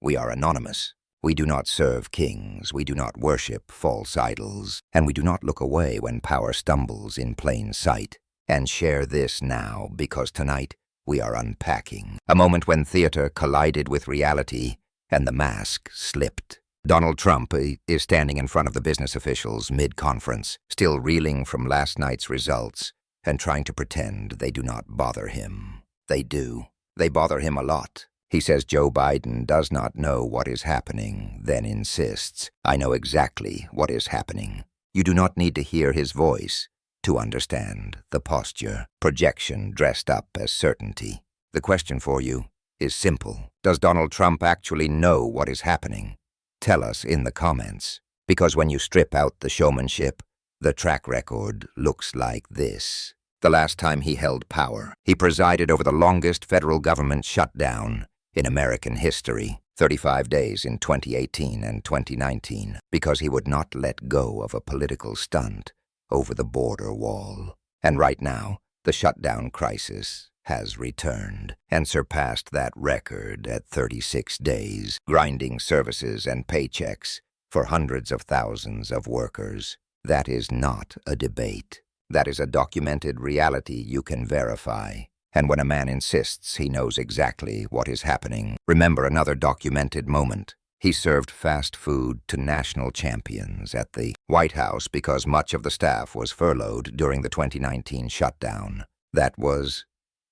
We are anonymous. We do not serve kings, we do not worship false idols, and we do not look away when power stumbles in plain sight. And share this now, because tonight we are unpacking a moment when theater collided with reality and the mask slipped. Donald Trump is standing in front of the business officials mid-conference, still reeling from last night's results and trying to pretend they do not bother him. They do. They bother him a lot. He says Joe Biden does not know what is happening, then insists, "I know exactly what is happening." You do not need to hear his voice to understand the posture, projection dressed up as certainty. The question for you is simple. Does Donald Trump actually know what is happening? Tell us in the comments, because when you strip out the showmanship, the track record looks like this. The last time he held power, he presided over the longest federal government shutdown in American history, 35 days in 2018 and 2019, because he would not let go of a political stunt over the border wall. And right now, the shutdown crisis has returned and surpassed that record at 36 days, grinding services and paychecks for hundreds of thousands of workers. That is not a debate. That is a documented reality you can verify. And when a man insists he knows exactly what is happening, remember another documented moment. He served fast food to national champions at the White House because much of the staff was furloughed during the 2019 shutdown. That was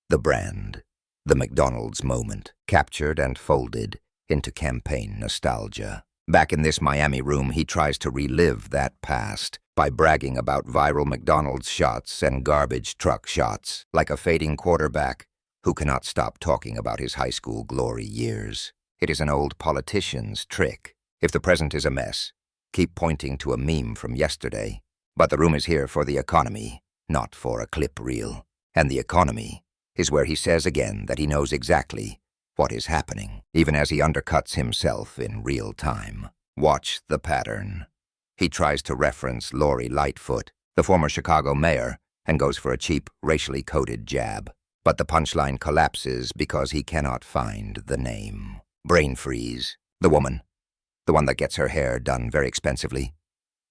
the brand, the McDonald's moment, captured and folded into campaign nostalgia. Back in this Miami room, he tries to relive that past by bragging about viral McDonald's shots and garbage truck shots, like a fading quarterback who cannot stop talking about his high school glory years. It is an old politician's trick. If the present is a mess, keep pointing to a meme from yesterday. But the room is here for the economy, not for a clip reel. And the economy is where he says again that he knows exactly what is happening, even as he undercuts himself in real time. Watch the pattern. He tries to reference Lori Lightfoot, the former Chicago mayor, and goes for a cheap, racially coded jab. But the punchline collapses because he cannot find the name. Brain freeze. The woman. The one that gets her hair done very expensively.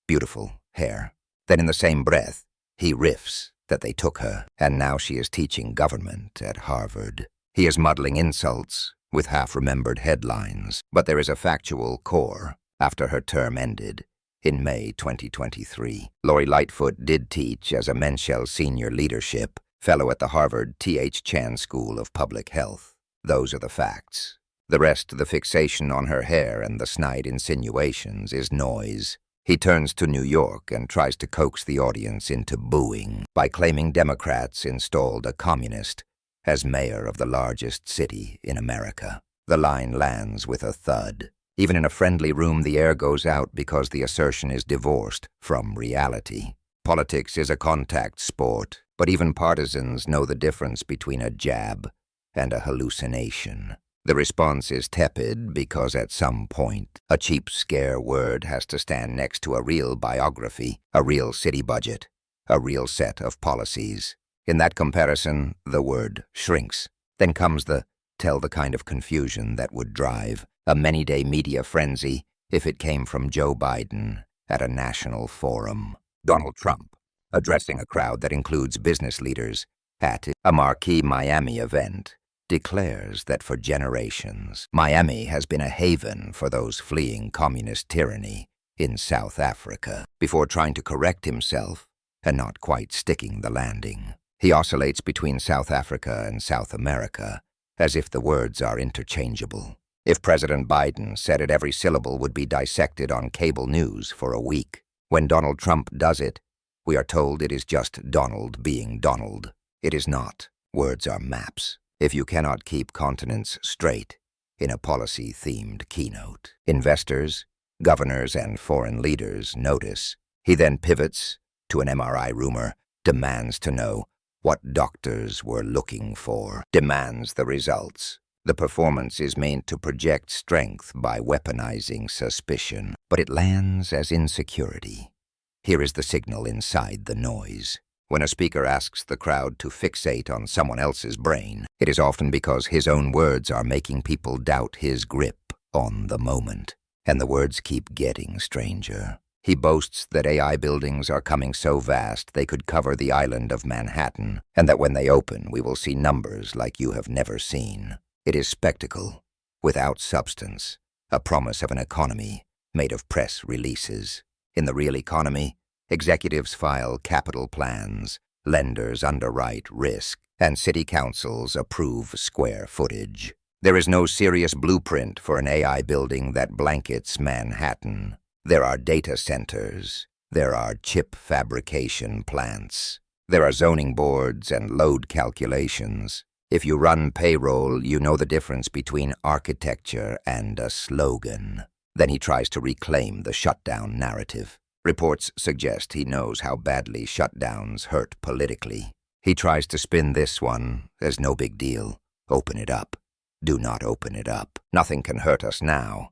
Beautiful hair. Then in the same breath, he riffs that they took her, and now she is teaching government at Harvard. He is muddling insults with half-remembered headlines, but there is a factual core. After her term ended, in May 2023, Lori Lightfoot did teach as a Menschel Senior Leadership Fellow at the Harvard T.H. Chan School of Public Health. Those are the facts. The rest, the fixation on her hair and the snide insinuations, is noise. He turns to New York and tries to coax the audience into booing by claiming Democrats installed a communist as mayor of the largest city in America. The line lands with a thud. Even in a friendly room, the air goes out because the assertion is divorced from reality. Politics is a contact sport, but even partisans know the difference between a jab and a hallucination. The response is tepid because at some point, a cheap scare word has to stand next to a real biography, a real city budget, a real set of policies. In that comparison, the word shrinks. Then comes the tell the kind of confusion that would drive a many-day media frenzy if it came from Joe Biden at a national forum. Donald Trump, addressing a crowd that includes business leaders at a marquee Miami event, declares that for generations, Miami has been a haven for those fleeing communist tyranny in South Africa, before trying to correct himself and not quite sticking the landing. He oscillates between South Africa and South America, as if the words are interchangeable. If President Biden said it, every syllable would be dissected on cable news for a week. When Donald Trump does it, we are told it is just Donald being Donald. It is not. Words are maps. If you cannot keep continents straight in a policy-themed keynote, investors, governors, and foreign leaders notice. He then pivots to an MRI rumor, demands to know what doctors were looking for, demands the results. The performance is meant to project strength by weaponizing suspicion, but it lands as insecurity. Here is the signal inside the noise. When a speaker asks the crowd to fixate on someone else's brain, it is often because his own words are making people doubt his grip on the moment. And the words keep getting stranger. He boasts that AI buildings are coming so vast they could cover the island of Manhattan, and that when they open we will see numbers like you have never seen. It is spectacle, without substance, a promise of an economy made of press releases. In the real economy, executives file capital plans, lenders underwrite risk, and city councils approve square footage. There is no serious blueprint for an AI building that blankets Manhattan. There are data centers. There are chip fabrication plants. There are zoning boards and load calculations. If you run payroll, you know the difference between architecture and a slogan. Then he tries to reclaim the shutdown narrative. Reports suggest he knows how badly shutdowns hurt politically. He tries to spin this one as no big deal. Open it up. Do not open it up. Nothing can hurt us now.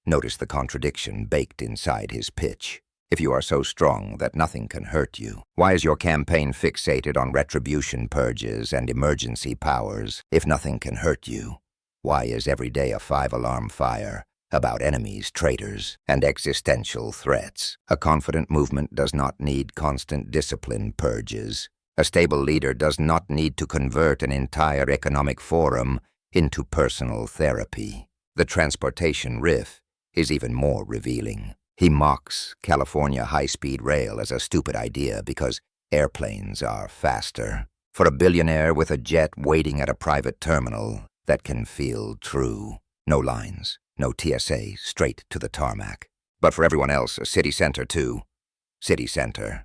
Notice the contradiction baked inside his pitch. If you are so strong that nothing can hurt you, why is your campaign fixated on retribution purges and emergency powers? If nothing can hurt you, why is every day a 5-alarm fire about enemies, traitors, and existential threats? A confident movement does not need constant discipline purges. A stable leader does not need to convert an entire economic forum into personal therapy. The transportation riff is even more revealing. He mocks California high-speed rail as a stupid idea because airplanes are faster. For a billionaire with a jet waiting at a private terminal, that can feel true. No lines, no TSA, straight to the tarmac. But for everyone else, a city center too. City center.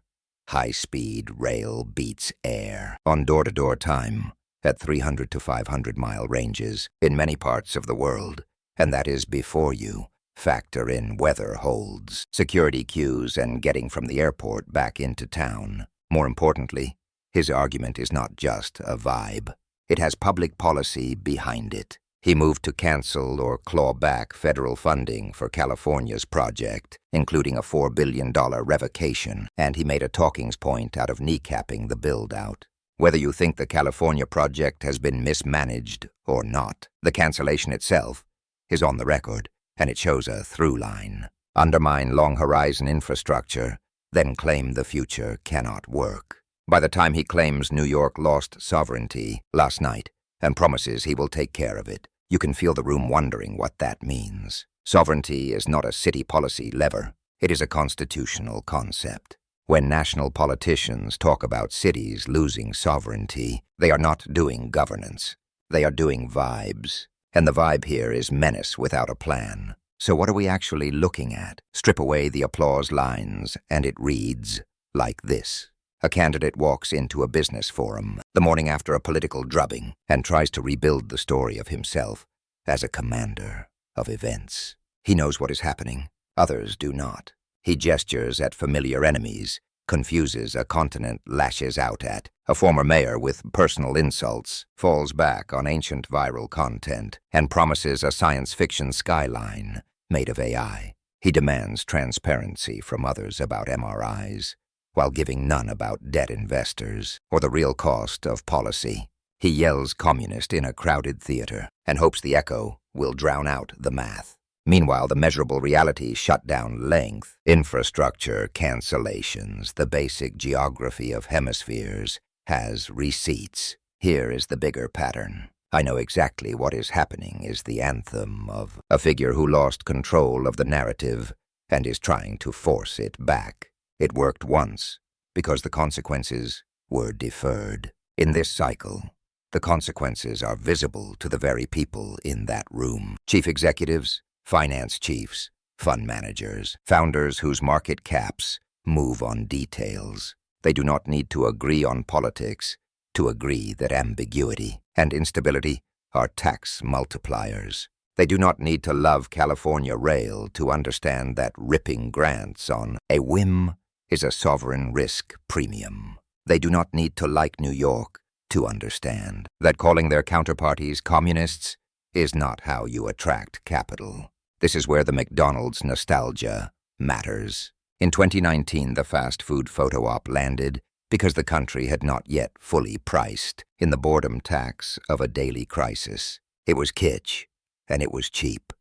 High-speed rail beats air. On door-to-door time, at 300 to 500-mile ranges in many parts of the world. And that is before you factor in weather holds, security queues, and getting from the airport back into town. More importantly, his argument is not just a vibe. It has public policy behind it. He moved to cancel or claw back federal funding for California's project, including a $4 billion revocation, and he made a talking point out of kneecapping the build-out. Whether you think the California project has been mismanaged or not, the cancellation itself is on the record, and it shows a through line. Undermine long-horizon infrastructure, then claim the future cannot work. By the time he claims New York lost sovereignty last night and promises he will take care of it, you can feel the room wondering what that means. Sovereignty is not a city policy lever. It is a constitutional concept. When national politicians talk about cities losing sovereignty, they are not doing governance. They are doing vibes. And the vibe here is menace without a plan. So what are we actually looking at? Strip away the applause lines, and it reads like this. A candidate walks into a business forum the morning after a political drubbing and tries to rebuild the story of himself as a commander of events. He knows what is happening. Others do not. He gestures at familiar enemies, confuses a continent lashes out at. A former mayor with personal insults falls back on ancient viral content and promises a science fiction skyline made of AI. He demands transparency from others about MRIs, while giving none about debt investors or the real cost of policy. He yells communist in a crowded theater and hopes the echo will drown out the math. Meanwhile, the measurable reality shut down length, infrastructure cancellations, the basic geography of hemispheres has receipts. Here is the bigger pattern. I know exactly what is happening is the anthem of a figure who lost control of the narrative and is trying to force it back. It worked once because the consequences were deferred. In this cycle, the consequences are visible to the very people in that room. Chief executives, finance chiefs, fund managers, founders whose market caps move on details. They do not need to agree on politics to agree that ambiguity and instability are tax multipliers. They do not need to love California rail to understand that ripping grants on a whim is a sovereign risk premium. They do not need to like New York to understand that calling their counterparties communists is not how you attract capital. This is where the McDonald's nostalgia matters. In 2019, the fast food photo op landed because the country had not yet fully priced in the boredom tax of a daily crisis. It was kitsch, and it was cheap.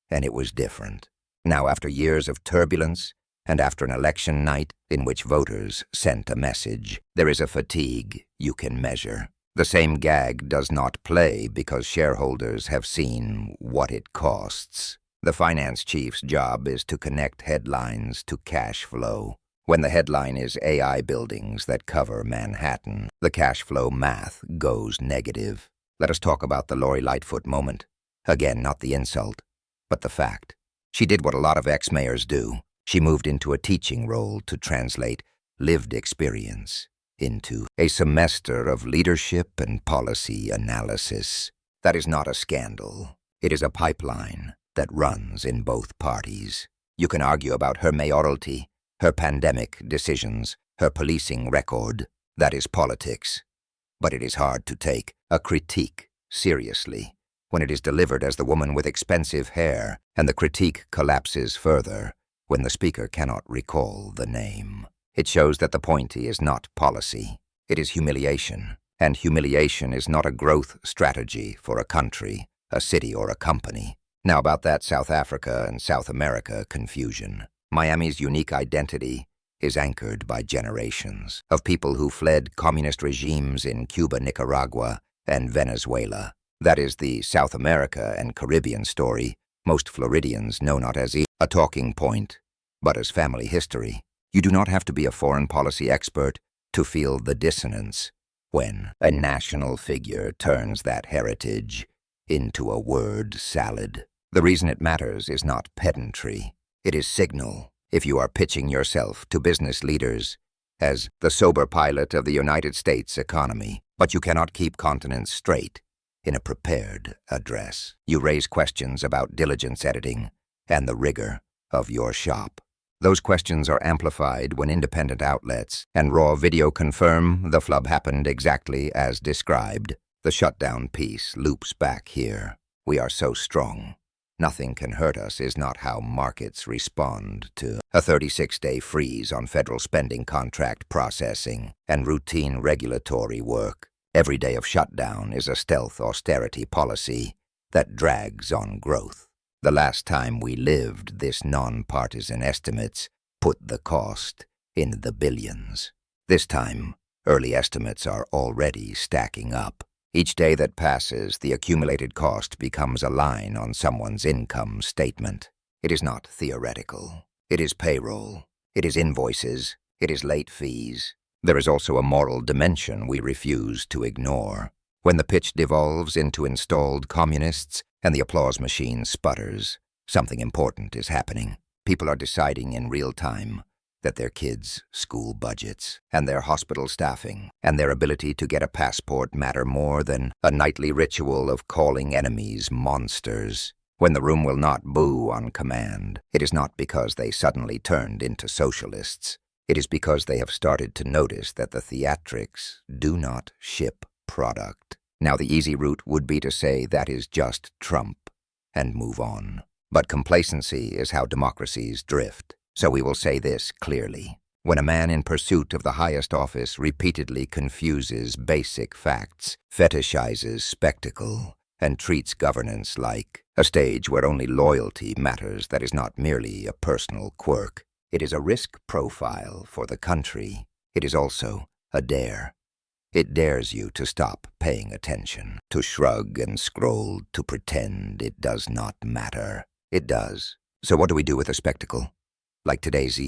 and it was different. Now, after years of turbulence, and after an election night in which voters sent a message, there is a fatigue you can measure. The same gag does not play because shareholders have seen what it costs. The finance chief's job is to connect headlines to cash flow. When the headline is AI buildings that cover Manhattan, the cash flow math goes negative. Let us talk about the Lori Lightfoot moment. Again, not the insult, but the fact. She did what a lot of ex-mayors do. She moved into a teaching role to translate lived experience into a semester of leadership and policy analysis. That is not a scandal. It is a pipeline that runs in both parties. You can argue about her mayoralty, her pandemic decisions, her policing record. That is politics. But it is hard to take a critique seriously when it is delivered as the woman with expensive hair, and the critique collapses further when the speaker cannot recall the name. It shows that the point is not policy. It is humiliation, and humiliation is not a growth strategy for a country, a city, or a company. Now about that South Africa and South America confusion. Miami's unique identity is anchored by generations of people who fled communist regimes in Cuba, Nicaragua, and Venezuela. That is the South America and Caribbean story most Floridians know not as a talking point, but as family history. You do not have to be a foreign policy expert to feel the dissonance when a national figure turns that heritage into a word salad. The reason it matters is not pedantry. It is signal. If you are pitching yourself to business leaders as the sober pilot of the United States economy, but you cannot keep continents straight in a prepared address. You raise questions about diligence editing and the rigor of your shop. Those questions are amplified when independent outlets and raw video confirm the flub happened exactly as described. The shutdown piece loops back here. We are so strong. Nothing can hurt us is not how markets respond to a 36-day freeze on federal spending, contract processing, and routine regulatory work. Every day of shutdown is a stealth austerity policy that drags on growth. The last time we lived this nonpartisan estimates put the cost in the billions. This time, early estimates are already stacking up. Each day that passes, the accumulated cost becomes a line on someone's income statement. It is not theoretical. It is payroll. It is invoices. It is late fees. There is also a moral dimension we refuse to ignore. When the pitch devolves into installed communists and the applause machine sputters, something important is happening. People are deciding in real time that their kids' school budgets and their hospital staffing and their ability to get a passport matter more than a nightly ritual of calling enemies monsters. When the room will not boo on command, it is not because they suddenly turned into socialists. It is because they have started to notice that the theatrics do not ship product. Now the easy route would be to say that is just Trump and move on. But complacency is how democracies drift. So we will say this clearly. When a man in pursuit of the highest office repeatedly confuses basic facts, fetishizes spectacle, and treats governance like a stage where only loyalty matters that is not merely a personal quirk, it is a risk profile for the country. It is also a dare. It dares you to stop paying attention, to shrug and scroll, to pretend it does not matter. It does. So what do we do with a spectacle? Like today's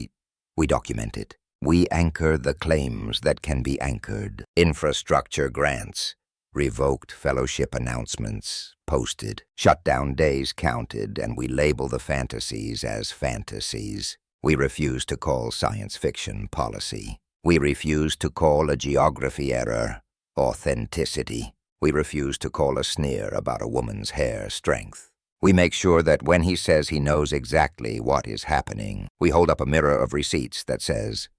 we document it. We anchor the claims that can be anchored. Infrastructure grants, revoked fellowship announcements, posted, shutdown days counted, and we label the fantasies as fantasies. We refuse to call science fiction policy. We refuse to call a geography error authenticity. We refuse to call a sneer about a woman's hair strength. We make sure that when he says he knows exactly what is happening, we hold up a mirror of receipts that says,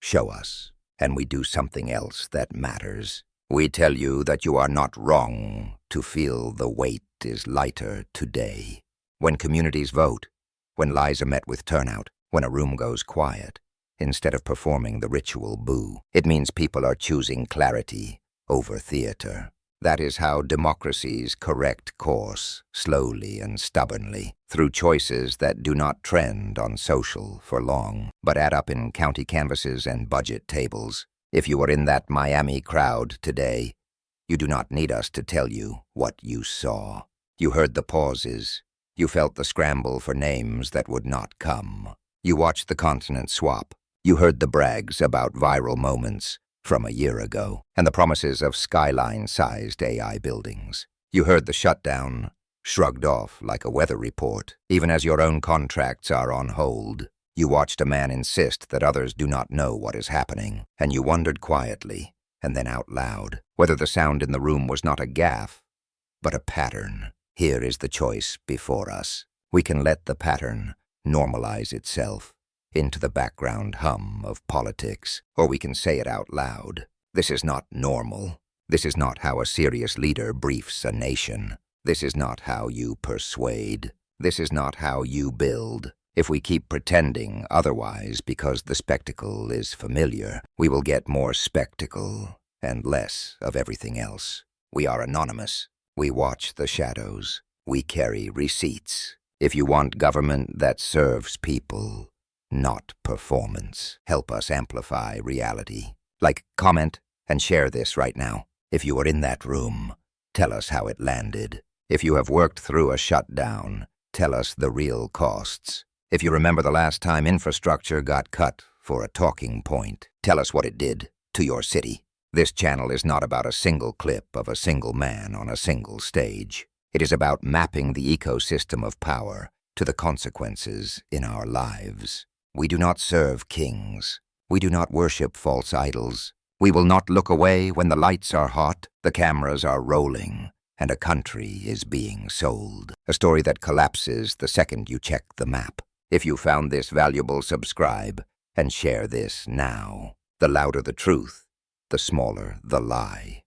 "Show us," and we do something else that matters. We tell you that you are not wrong to feel the weight is lighter today. When communities vote, when lies are met with turnout, when a room goes quiet, instead of performing the ritual boo, it means people are choosing clarity over theater. That is how democracies correct course, slowly and stubbornly, through choices that do not trend on social for long, but add up in county canvases and budget tables. If you are in that Miami crowd today, you do not need us to tell you what you saw. You heard the pauses. You felt the scramble for names that would not come. You watched the continent swap. You heard the brags about viral moments from a year ago, and the promises of skyline-sized AI buildings. You heard the shutdown, shrugged off like a weather report, even as your own contracts are on hold. You watched a man insist that others do not know what is happening, and you wondered quietly, and then out loud, whether the sound in the room was not a gaffe, but a pattern. Here is the choice before us. We can let the pattern normalize itself into the background hum of politics, or we can say it out loud. This is not normal. This is not how a serious leader briefs a nation. This is not how you persuade. This is not how you build. If we keep pretending otherwise because the spectacle is familiar, we will get more spectacle and less of everything else. We are anonymous. We watch the shadows. We carry receipts. If you want government that serves people, not performance, help us amplify reality. Like, comment, and share this right now. If you are in that room, tell us how it landed. If you have worked through a shutdown, tell us the real costs. If you remember the last time infrastructure got cut for a talking point, tell us what it did to your city. This channel is not about a single clip of a single man on a single stage. It is about mapping the ecosystem of power to the consequences in our lives. We do not serve kings. We do not worship false idols. We will not look away when the lights are hot, the cameras are rolling, and a country is being sold. A story that collapses the second you check the map. If you found this valuable, subscribe and share this now. The louder the truth, the smaller the lie.